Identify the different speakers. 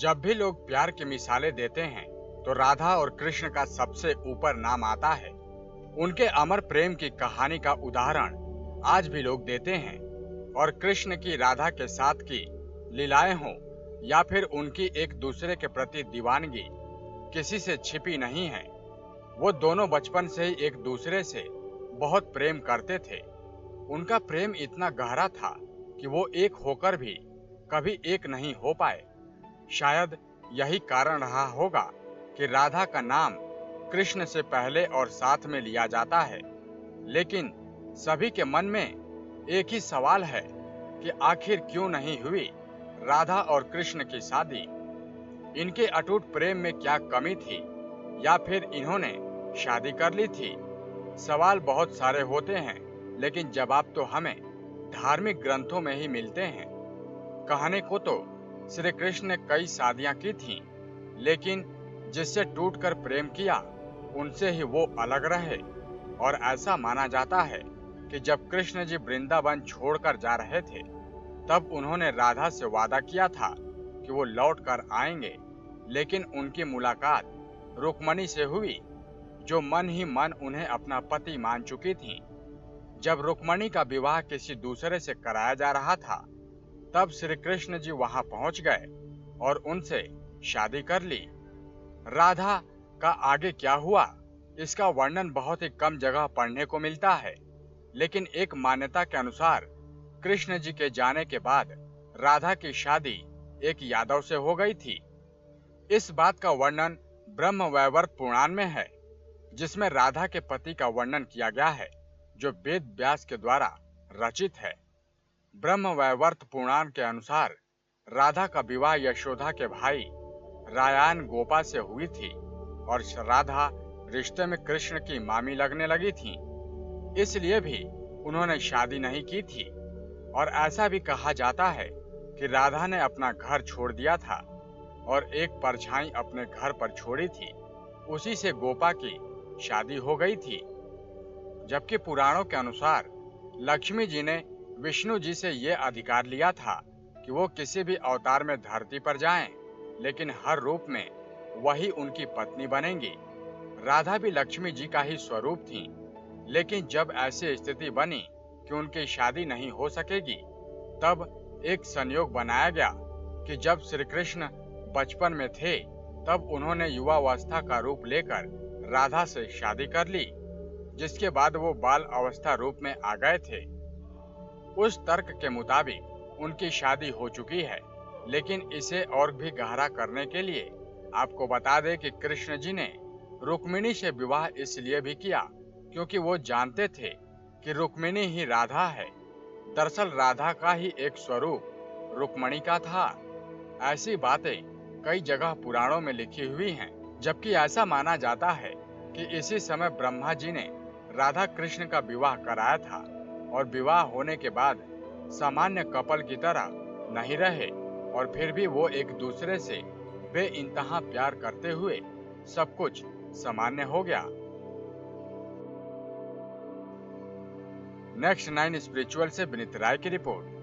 Speaker 1: जब भी लोग प्यार की मिसालें देते हैं तो राधा और कृष्ण का सबसे ऊपर नाम आता है। उनके अमर प्रेम की कहानी का उदाहरण आज भी लोग देते हैं और कृष्ण की राधा के साथ की लीलाएं हों या फिर उनकी एक दूसरे के प्रति दीवानगी किसी से छिपी नहीं है। वो दोनों बचपन से ही एक दूसरे से बहुत प्रेम करते थे। उनका प्रेम इतना गहरा था कि वो एक होकर भी कभी एक नहीं हो पाए। शायद यही कारण रहा होगा कि राधा का नाम कृष्ण से पहले और साथ में लिया जाता है। लेकिन सभी के मन में एक ही सवाल है कि आखिर क्यों नहीं हुई राधा और कृष्ण की शादी। इनके अटूट प्रेम में क्या कमी थी या फिर इन्होंने शादी कर ली थी? सवाल बहुत सारे होते हैं, लेकिन जवाब तो हमें धार्मिक ग्रंथों में ही मिलते हैं। कहने को तो श्री कृष्ण ने कई शादियां की थीं, लेकिन जिससे टूटकर प्रेम किया उनसे ही वो अलग रहे। और ऐसा माना जाता है कि जब कृष्ण जी वृंदावन छोड़कर जा रहे थे तब उन्होंने राधा से वादा किया था कि वो लौट कर आएंगे, लेकिन उनकी मुलाकात रुक्मणी से हुई, जो मन ही मन उन्हें अपना पति मान चुकी थीं। जब रुक्मणी का विवाह किसी दूसरे से कराया जा रहा था तब श्री कृष्ण जी वहां पहुंच गए और उनसे शादी कर ली। राधा का आगे क्या हुआ, इसका वर्णन बहुत ही कम जगह पढ़ने को मिलता है, लेकिन एक मान्यता के अनुसार कृष्ण जी के जाने के बाद राधा की शादी एक यादव से हो गई थी। इस बात का वर्णन ब्रह्मवैवर्त पुराण में है, जिसमें राधा के पति का वर्णन किया गया है, जो वेद व्यास के द्वारा रचित है। ब्रह्मवैवर्त पुराण के अनुसार राधा का विवाह यशोदा के भाई रायान गोपा से हुई थी और राधा रिश्ते में कृष्ण की मामी लगने लगी थी, इसलिए भी उन्होंने शादी नहीं की थी। और ऐसा भी कहा जाता है कि राधा ने अपना घर छोड़ दिया था और एक परछाई अपने घर पर छोड़ी थी, उसी से गोपा की शादी हो गई थी। जबकि पुराणों के अनुसार लक्ष्मी जी ने विष्णु जी से ये अधिकार लिया था कि वो किसी भी अवतार में धरती पर जाएं, लेकिन हर रूप में वही उनकी पत्नी बनेंगी। राधा भी लक्ष्मी जी का ही स्वरूप थी, लेकिन जब ऐसी स्थिति बनी कि उनकी शादी नहीं हो सकेगी, तब एक संयोग बनाया गया कि जब श्री कृष्ण बचपन में थे तब उन्होंने युवावस्था का रूप लेकर राधा से शादी कर ली, जिसके बाद वो बाल अवस्था रूप में आ गए थे। उस तर्क के मुताबिक उनकी शादी हो चुकी है, लेकिन इसे और भी गहरा करने के लिए आपको बता दें कि कृष्ण जी ने रुक्मिणी से विवाह इसलिए भी किया क्योंकि वो जानते थे कि रुक्मिणी ही राधा है। दरअसल राधा का ही एक स्वरूप रुक्मिणी का था। ऐसी बातें कई जगह पुराणों में लिखी हुई हैं, जबकि ऐसा माना जाता है कि इसी समय ब्रह्मा जी ने राधा कृष्ण का विवाह कराया था और विवाह होने के बाद सामान्य कपल की तरह नहीं रहे और फिर भी वो एक दूसरे से बेइंतहा प्यार करते हुए सब कुछ सामान्य हो गया। नेक्स्ट 9 स्पिरिचुअल से विनीत राय की रिपोर्ट।